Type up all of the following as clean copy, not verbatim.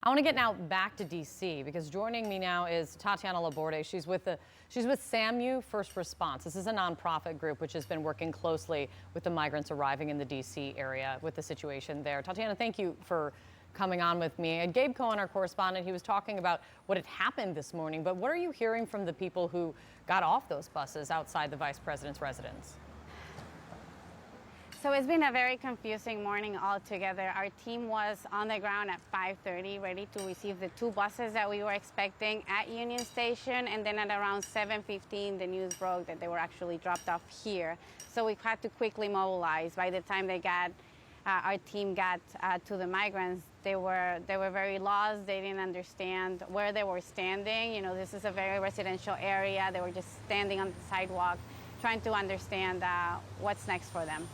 I want to get now back to D.C. because joining me now is Tatiana Laborde. She's with SAMU First Response. This is a nonprofit group which has been working closely with the migrants arriving in the D.C. area with the situation there. Tatiana, thank you for coming on with me. And Gabe Cohen, our correspondent, he was talking about what had happened this morning. But what are you hearing from the people who got off those buses outside the vice president's residence? So it's been a very confusing morning altogether. Our team was on the ground at 5:30, ready to receive the two buses that we were expecting at Union Station, and then at around 7:15, the news broke that they were actually dropped off here. So we had to quickly mobilize. By the time our team got to the migrants, they were very lost. They didn't understand where they were standing. You know, this is a very residential area. They were just standing on the sidewalk, trying to understand what's next for them.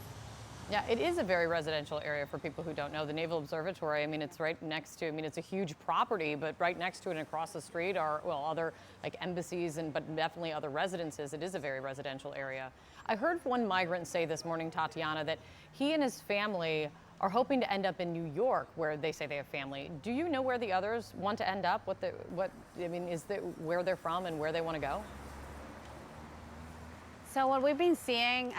Yeah, it is a very residential area for people who don't know. The Naval Observatory, I mean, it's right next to, it's a huge property, but right next to it and across the street are, well, other like embassies but definitely other residences. It is a very residential area. I heard one migrant say this morning, Tatiana, that he and his family are hoping to end up in New York, where they say they have family. Do you know where the others want to end up? Where they're from and where they want to go? So what we've been seeing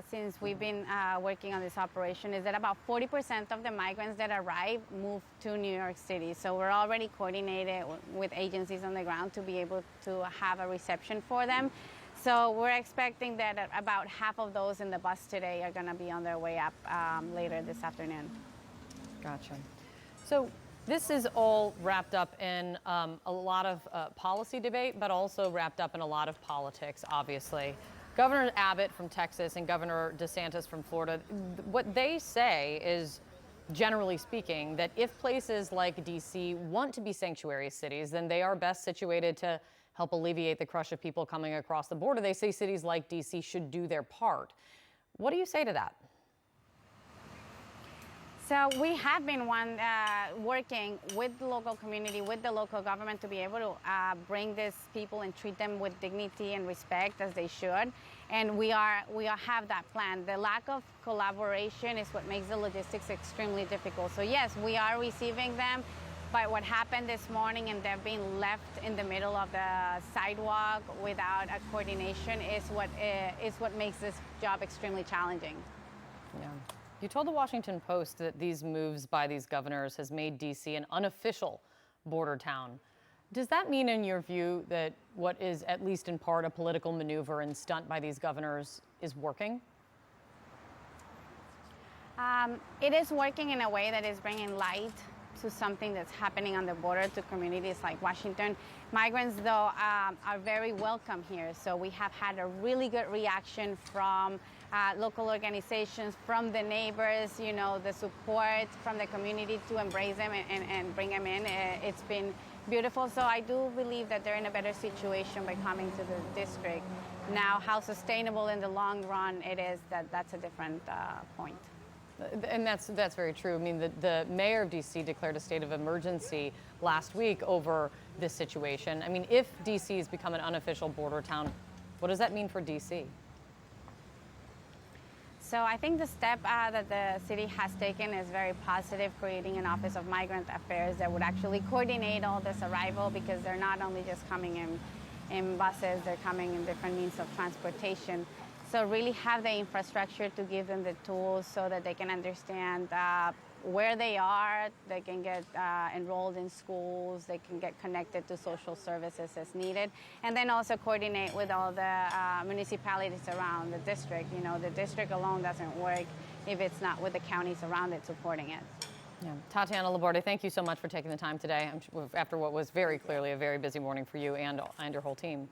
since we've been working on this operation is that about 40% of the migrants that arrive move to New York City. So we're already coordinated with agencies on the ground to be able to have a reception for them. So we're expecting that about half of those in the bus today are going to be on their way up later this afternoon. Gotcha. So this is all wrapped up in a lot of policy debate, but also wrapped up in a lot of politics, obviously. Governor Abbott from Texas and Governor DeSantis from Florida, what they say is, generally speaking, that if places like D.C. want to be sanctuary cities, then they are best situated to help alleviate the crush of people coming across the border. They say cities like D.C. should do their part. What do you say to that? So we have been working with the local community, with the local government to be able to bring these people and treat them with dignity and respect as they should. And we have that plan. The lack of collaboration is what makes the logistics extremely difficult. So yes, we are receiving them, but what happened this morning and they're being left in the middle of the sidewalk without a coordination is what makes this job extremely challenging. Yeah. You told the Washington Post that these moves by these governors has made D.C. an unofficial border town. Does that mean, in your view, that what is at least in part a political maneuver and stunt by these governors is working? It is working in a way that is bringing light to something that's happening on the border to communities like Washington. Migrants, though, are very welcome here. So we have had a really good reaction from local organizations, from the neighbors, you know, the support from the community to embrace them and bring them in. It's been beautiful. So I do believe that they're in a better situation by coming to the district. Now, how sustainable in the long run it is, that's a different point. And that's very true. I mean, the mayor of D.C. declared a state of emergency last week over this situation. I mean, if D.C. has become an unofficial border town, what does that mean for D.C.? So I think the step that the city has taken is very positive, creating an Office of Migrant Affairs that would actually coordinate all this arrival, because they're not only just coming in buses, they're coming in different means of transportation. So really have the infrastructure to give them the tools so that they can understand where they are, they can get enrolled in schools, they can get connected to social services as needed, and then also coordinate with all the municipalities around the district. You know, the district alone doesn't work if it's not with the counties around it supporting it. Yeah. Tatiana Laborde, thank you so much for taking the time today after what was very clearly a very busy morning for you and your whole team.